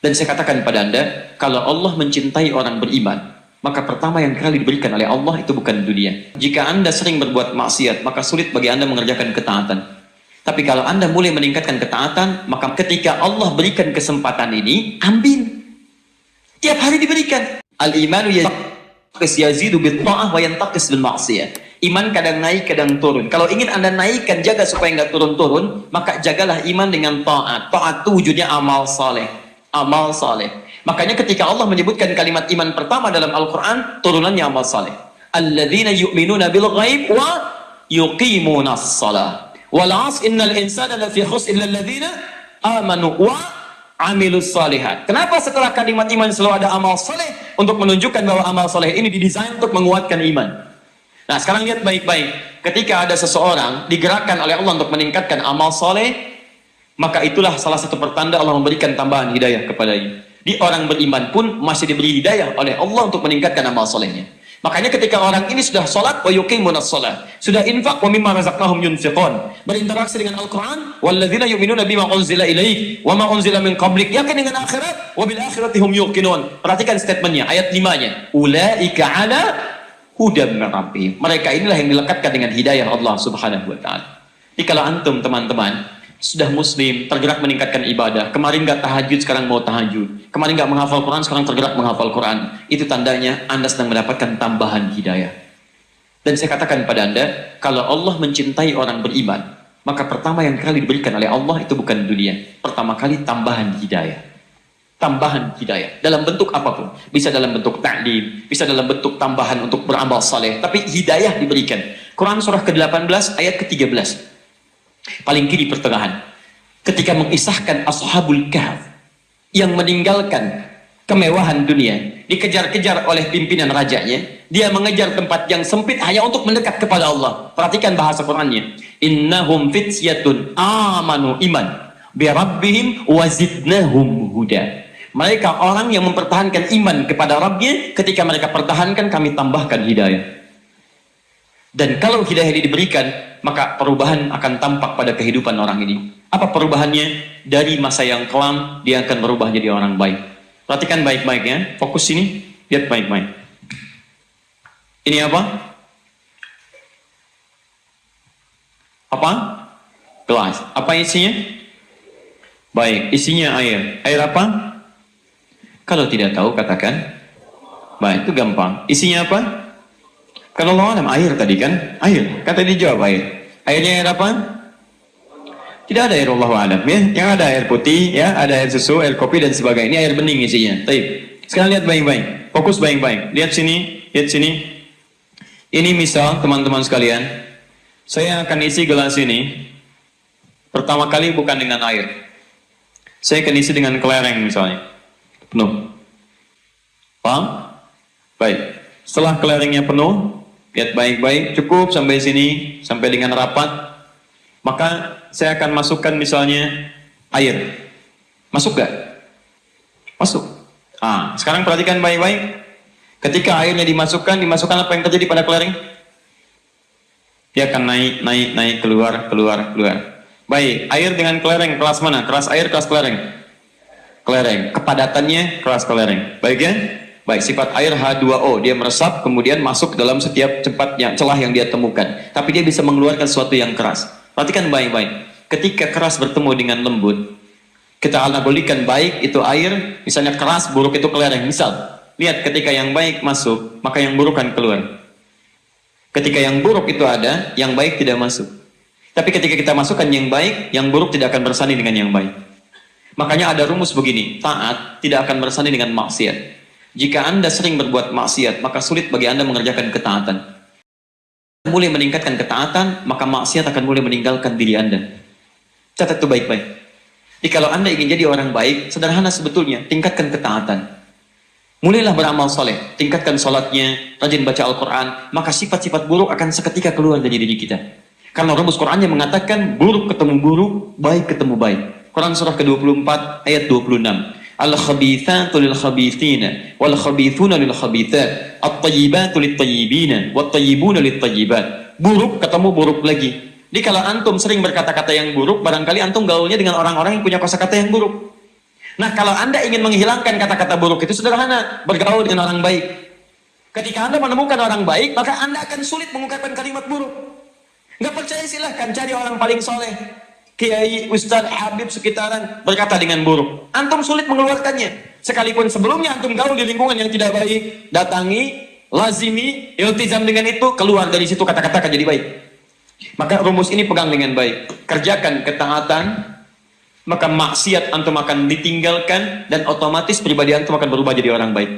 Dan saya katakan pada Anda, kalau Allah mencintai orang beriman, maka pertama yang kali diberikan oleh Allah itu bukan dunia. Jika Anda sering berbuat maksiat, maka sulit bagi Anda mengerjakan ketaatan. Tapi kalau Anda mulai meningkatkan ketaatan, maka ketika Allah berikan kesempatan ini, ambil. Tiap hari diberikan. Al-imanu yazidu bil-ta'ah wa yantaqis bil-ma'siyah. Iman kadang naik, kadang turun. Kalau ingin Anda naikkan, jaga supaya nggak turun-turun, maka jagalah iman dengan ta'at. Ta'at itu wujudnya amal saleh. Amal saleh. Makanya ketika Allah menyebutkan kalimat iman pertama dalam Al-Quran, turunannya amal saleh. Alladzina yu'minuna bil ghaib wa yuqimuna as-salah. Wal 'asr innal insana lafi khusr illa alladzina amanu wa amilus salihat. Kenapa setelah kalimat iman selalu ada amal saleh? Untuk menunjukkan bahwa amal saleh ini didesain untuk menguatkan iman. Nah, sekarang lihat baik-baik. Ketika ada seseorang digerakkan oleh Allah untuk meningkatkan amal saleh, maka itulah salah satu pertanda Allah memberikan tambahan hidayah kepadanya. Di orang beriman pun masih diberi hidayah oleh Allah untuk meningkatkan amal solehnya. Makanya ketika orang ini sudah sholat, wa yuqimunas shalah, sudah infak, wa mimma razaqnahum yunfiqun, berinteraksi dengan Al-Quran, walladzina yu'minuna bima unzila ilaik, wa ma unzila min qablik, yakin dengan akhirat, wa bil akhirati hum yuqinun. Perhatikan statementnya, ayat 5-nya. Ulaika ala hudam min rabbihim. Mereka inilah yang dilekatkan dengan hidayah Allah Subhanahu wa taala. Jadi kalau antum teman-teman sudah muslim, tergerak meningkatkan ibadah, kemarin nggak tahajud, sekarang mau tahajud, kemarin nggak menghafal Quran, sekarang tergerak menghafal Quran, itu tandanya Anda sedang mendapatkan tambahan hidayah. Dan saya katakan pada Anda, kalau Allah mencintai orang beriman, maka pertama yang kali diberikan oleh Allah itu bukan dunia, pertama kali tambahan hidayah. Tambahan hidayah dalam bentuk apapun, bisa dalam bentuk ta'lim, bisa dalam bentuk tambahan untuk beramal saleh, tapi hidayah diberikan. Quran surah ke-18 ayat ke-13, paling kiri pertengahan, ketika mengisahkan Ashabul Kahf yang meninggalkan kemewahan dunia, dikejar-kejar oleh pimpinan rajanya, dia mengejar tempat yang sempit hanya untuk mendekat kepada Allah. Perhatikan bahasa Qurannya, innahum fityatun amanu iman bi rabbihim wazidnahum huda. Mereka orang yang mempertahankan iman kepada Rabbnya, ketika mereka pertahankan kami tambahkan hidayah. Dan kalau hidayah ini diberikan, maka perubahan akan tampak pada kehidupan orang ini. Apa perubahannya? Dari masa yang kelam, dia akan berubah jadi orang baik. Perhatikan baik-baik ya, fokus sini, lihat baik-baik. Ini apa? Apa? Gelas. Apa isinya? Baik, isinya air. Air apa? Kalau tidak tahu, katakan. Baik, itu gampang. Isinya apa? Kalau Allah alam, air tadi kan? Air. Kata dijawab air. Airnya air apa? Tidak ada air Allah alam ya. Yang ada air putih, ya, ada air susu, air kopi dan sebagainya. Ini air bening isinya. Baik. Sekarang lihat baik-baik. Fokus baik-baik. Lihat sini, lihat sini. Ini misal teman-teman sekalian, saya akan isi gelas ini. Pertama kali bukan dengan air. Saya akan isi dengan kelereng misalnya. Penuh. Paham? Baik. Setelah kelerengnya penuh, lihat baik-baik, cukup sampai sini, sampai dengan rapat, maka saya akan masukkan misalnya air. Masuk gak? Masuk. Sekarang perhatikan baik-baik. Ketika airnya dimasukkan apa yang terjadi pada kelereng? Dia akan naik, keluar. Baik, air dengan kelereng, kelas mana? Kelas air, kelas kelereng? Kelereng. Kepadatannya kelas kelereng. Baik ya? Baik, sifat air H2O, dia meresap kemudian masuk dalam setiap celah yang dia temukan. Tapi dia bisa mengeluarkan sesuatu yang keras. Perhatikan baik-baik. Ketika keras bertemu dengan lembut, kita analogikan baik itu air, misalnya keras, buruk itu kelereng. Misal, lihat ketika yang baik masuk, maka yang buruk akan keluar. Ketika yang buruk itu ada, yang baik tidak masuk. Tapi ketika kita masukkan yang baik, yang buruk tidak akan bersanding dengan yang baik. Makanya ada rumus begini, taat tidak akan bersanding dengan maksiat. Jika Anda sering berbuat maksiat, maka sulit bagi Anda mengerjakan ketaatan. Mulai meningkatkan ketaatan, maka maksiat akan mulai meninggalkan diri Anda. Catat itu baik-baik. Jadi kalau Anda ingin jadi orang baik, sederhana sebetulnya, tingkatkan ketaatan. Mulailah beramal soleh, tingkatkan sholatnya, rajin baca Al-Quran, maka sifat-sifat buruk akan seketika keluar dari diri kita. Karena rumus Qurannya mengatakan, buruk ketemu buruk, baik ketemu baik. Quran surah ke-24 ayat 26. Al-khabithatu lil-khabithina wal-khabithuna lil-khabithat at-tayyibatu lit-tayyibina wat-tayyibuna lit-tayyibat. Buruk ketemu buruk lagi. Jadi kalau antum sering berkata-kata yang buruk, barangkali antum gaulnya dengan orang-orang yang punya kosakata yang buruk. Nah, kalau Anda ingin menghilangkan kata-kata buruk itu sederhana, bergaul dengan orang baik. Ketika Anda menemukan orang baik, maka Anda akan sulit mengungkapkan kalimat buruk. Nggak percaya, silahkan cari orang paling soleh, kiai, ustadz, habib sekitaran berkata dengan buruk. Antum sulit mengeluarkannya. Sekalipun sebelumnya antum gaul di lingkungan yang tidak baik, datangi, lazimi, iltizam dengan itu, keluar dari situ kata-kata akan jadi baik. Maka rumus ini pegang dengan baik. Kerjakan ketaatan, maka maksiat antum akan ditinggalkan, dan otomatis pribadi antum akan berubah jadi orang baik.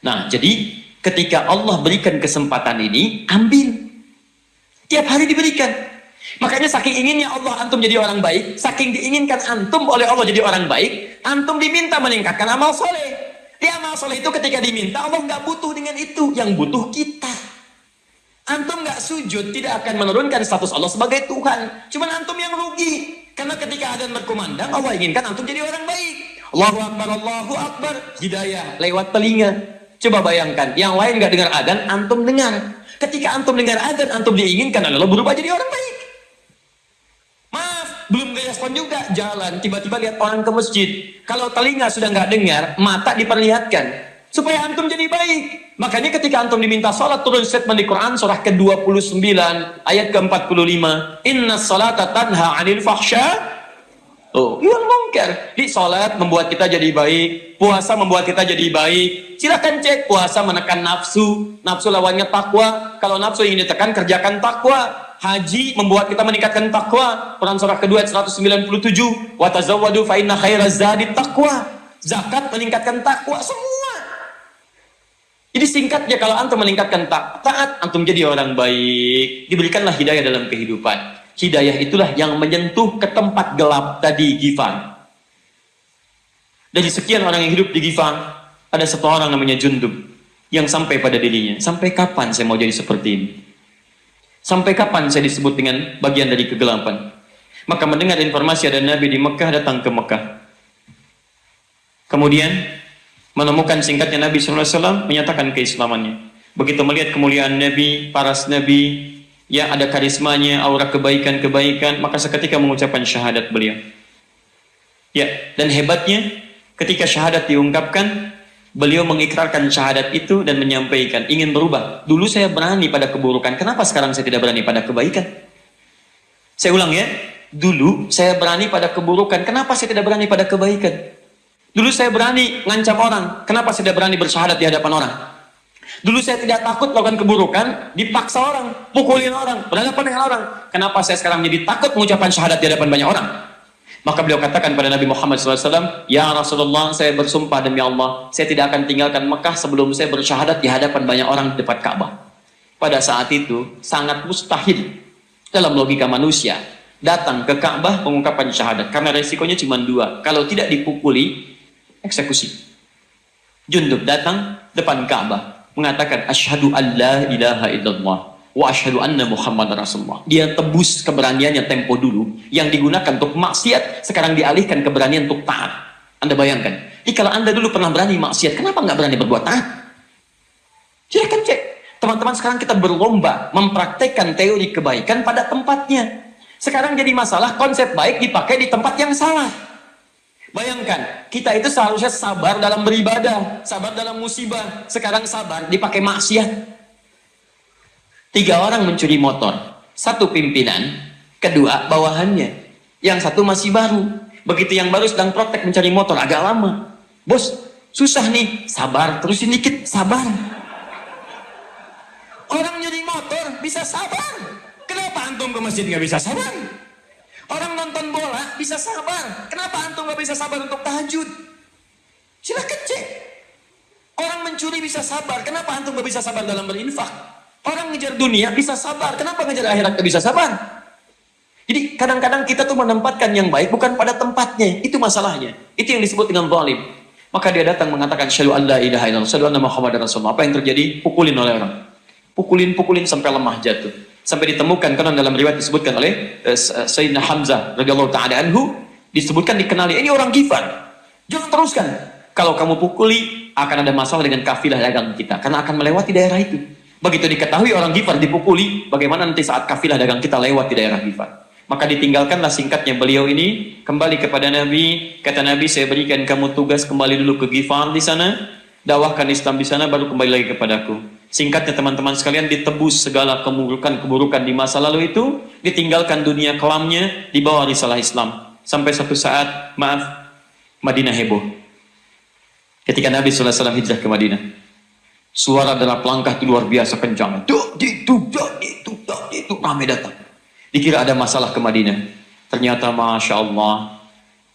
Nah, jadi ketika Allah berikan kesempatan ini, ambil. Tiap hari diberikan. Makanya saking inginnya Allah antum jadi orang baik, saking diinginkan antum oleh Allah jadi orang baik, antum diminta meningkatkan amal soleh. Di amal soleh itu ketika diminta, Allah nggak butuh dengan itu, yang butuh kita. Antum nggak sujud, tidak akan menurunkan status Allah sebagai Tuhan. Cuman antum yang rugi. Karena ketika adzan berkumandang, Allah inginkan antum jadi orang baik. Allahu Akbar, Allahu Akbar. Hidayah lewat telinga. Coba bayangkan, yang lain nggak dengar adzan, antum dengar. Ketika antum dengar adzan, antum diinginkan Allah berubah jadi orang baik. Maaf, belum respon juga. Jalan, tiba-tiba lihat orang ke masjid. Kalau telinga sudah nggak dengar, mata diperlihatkan. Supaya antum jadi baik. Makanya ketika antum diminta sholat, turun statement di Quran surah ke-29 ayat ke-45, inna salata tanha anil fahsya wal munkar. Di sholat membuat kita jadi baik, puasa membuat kita jadi baik. Silakan cek, puasa menekan nafsu, nafsu lawannya takwa. Kalau nafsu ingin ditekan, kerjakan takwa. Haji membuat kita meningkatkan takwa. Quran surah kedua ayat 197, wa tazawwadu fa inna khairaz zadi taqwa. Zakat meningkatkan takwa semua. Jadi singkatnya, kalau antum meningkatkan taat, antum jadi orang baik. Diberikanlah hidayah dalam kehidupan. Hidayah itulah yang menyentuh ke tempat gelap tadi, Ghifar. Dari sekian orang yang hidup di Ghifar, ada satu orang namanya Jundub, yang sampai pada dirinya, sampai kapan saya mau jadi seperti ini? Sampai kapan saya disebut dengan bagian dari kegelapan? Maka mendengar informasi ada Nabi di Mekah, datang ke Mekah. Kemudian menemukan singkatnya Nabi SAW, menyatakan keislamannya. Begitu melihat kemuliaan Nabi, paras Nabi, ya ada karismanya, aura kebaikan-kebaikan, maka seketika mengucapkan syahadat beliau. Ya, dan hebatnya ketika syahadat diungkapkan, beliau mengikrarkan syahadat itu dan menyampaikan ingin berubah. Dulu saya berani pada keburukan, kenapa sekarang saya tidak berani pada kebaikan? Saya ulang ya, dulu saya berani pada keburukan, kenapa saya tidak berani pada kebaikan? Dulu saya berani ngancam orang, kenapa saya tidak berani bersyahadat di hadapan orang? Dulu saya tidak takut melakukan keburukan, dipaksa orang, pukulin orang, berhadapan dengan orang. Kenapa saya sekarang jadi takut mengucapkan syahadat di hadapan banyak orang? Maka beliau katakan pada Nabi Muhammad SAW, ya Rasulullah, saya bersumpah demi Allah, saya tidak akan tinggalkan Mekah sebelum saya bersyahadat di hadapan banyak orang di depan Ka'bah. Pada saat itu, sangat mustahil dalam logika manusia datang ke Ka'bah mengungkapkan syahadat. Karena resikonya cuma dua, kalau tidak dipukuli, eksekusi. Jundub datang depan Ka'bah mengatakan asyhadu an la ilaha illallah wa asyhadu anna Muhammad Rasulullah. Dia tebus keberaniannya tempo dulu yang digunakan untuk maksiat, sekarang dialihkan keberanian untuk taat. Anda bayangkan, kalau Anda dulu pernah berani maksiat, kenapa nggak berani berbuat taat? Silahkan cek. Teman-teman, sekarang kita berlomba mempraktekkan teori kebaikan pada tempatnya. Sekarang jadi masalah konsep baik dipakai di tempat yang salah. Bayangkan, kita itu seharusnya sabar dalam beribadah, sabar dalam musibah. Sekarang sabar dipakai maksiat. 3 orang mencuri motor, 1 pimpinan, 2 bawahannya, yang 1 masih baru. Begitu yang baru sedang praktek mencari motor, agak lama. Bos, susah nih, sabar, terusin dikit, sabar. Orang nyuri motor bisa sabar, kenapa antum ke masjid nggak bisa sabar? Orang nonton bola bisa sabar, kenapa antum nggak bisa sabar untuk tahajud? Silahkan cek. Orang mencuri bisa sabar, kenapa antum nggak bisa sabar dalam berinfak? Orang ngejar dunia bisa sabar, kenapa ngejar akhirat nggak bisa sabar? Jadi kadang-kadang kita tuh menempatkan yang baik bukan pada tempatnya, itu masalahnya. Itu yang disebut dengan zalim. Maka dia datang mengatakan syahadu an la ilaha illallah, syahadu anna Muhammadar Rasulullah. Apa yang terjadi? Pukulin oleh orang. Pukulin sampai lemah jatuh. Sampai ditemukan, karena dalam riwayat disebutkan oleh Sayyidina Hamzah radhiyallahu ta'ala anhu, disebutkan dikenali ini orang Ghifar. Jangan teruskan. Kalau kamu pukuli akan ada masalah dengan kafilah dagang kita, karena akan melewati daerah itu. Begitu diketahui orang Ghifar dipukuli, bagaimana nanti saat kafilah dagang kita lewat di daerah Ghifar? Maka ditinggalkanlah singkatnya beliau ini kembali kepada Nabi. Kata Nabi, saya berikan kamu tugas kembali dulu ke Ghifar di sana, dakwahkan Islam di sana, baru kembali lagi kepadaku. Singkatnya teman-teman sekalian, ditebus segala keburukan di masa lalu itu, ditinggalkan dunia kelamnya, dibawa risalah Islam. Sampai suatu saat, Madinah heboh. Ketika Nabi SAW hijrah ke Madinah, suara dalam langkah itu luar biasa kencang. Itu ramai datang. Dikira ada masalah ke Madinah. Ternyata Masya Allah,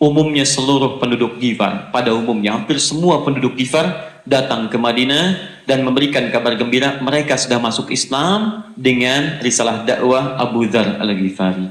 umumnya seluruh penduduk Ghifar, pada umumnya hampir semua penduduk Ghifar datang ke Madinah dan memberikan kabar gembira mereka sudah masuk Islam dengan risalah dakwah Abu Dzar Al-Ghifari.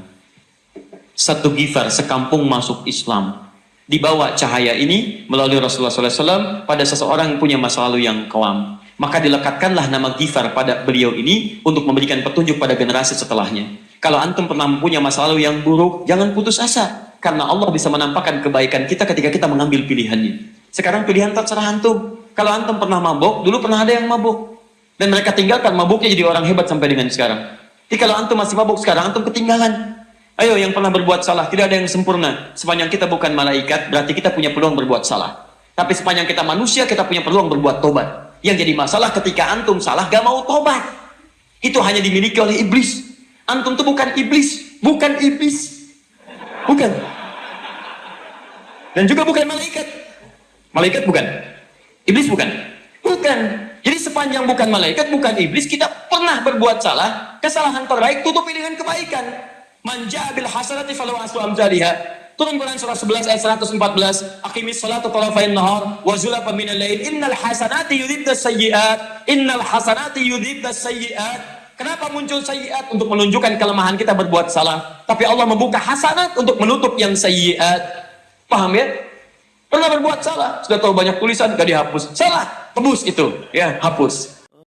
Satu Ghifar sekampung masuk Islam. Dibawa cahaya ini melalui Rasulullah SAW pada seseorang yang punya masa lalu yang kelam. Maka dilekatkanlah nama Ghifar pada beliau ini untuk memberikan petunjuk pada generasi setelahnya. Kalau antum pernah punya masa lalu yang buruk, jangan putus asa. Karena Allah bisa menampakkan kebaikan kita ketika kita mengambil pilihannya. Sekarang pilihan terserah antum. Kalau antum pernah mabuk, dulu pernah ada yang mabuk. Dan mereka tinggalkan mabuknya jadi orang hebat sampai dengan sekarang. Jadi kalau antum masih mabuk sekarang, antum ketinggalan. Ayo yang pernah berbuat salah, tidak ada yang sempurna. Sepanjang kita bukan malaikat, berarti kita punya peluang berbuat salah. Tapi sepanjang kita manusia, kita punya peluang berbuat tobat. Yang jadi masalah ketika antum salah, gak mau tobat. Itu hanya dimiliki oleh iblis. Antum itu bukan iblis. Bukan iblis. Bukan. Dan juga bukan malaikat. Malaikat bukan. Iblis bukan. Bukan. Jadi sepanjang bukan malaikat, bukan iblis, kita pernah berbuat salah. Kesalahan terbaik tutupi dengan kebaikan. Man ja'a bil hasanati falahu asru amsalihha. Turun Quran surah 11 ayat 114. Aqimis salata tarafain nahar wa zulafan minal lail. Innal hasanati yudhibnas sayyi'at. Innal hasanati yudhibnas sayyi'at. Kenapa muncul sayyi'at? Untuk menunjukkan kelemahan kita berbuat salah. Tapi Allah membuka hasanat untuk menutup yang sayyi'at. Paham ya? Pernah berbuat salah, sudah tahu banyak tulisan, gak dihapus. Salah, tebus itu, ya hapus.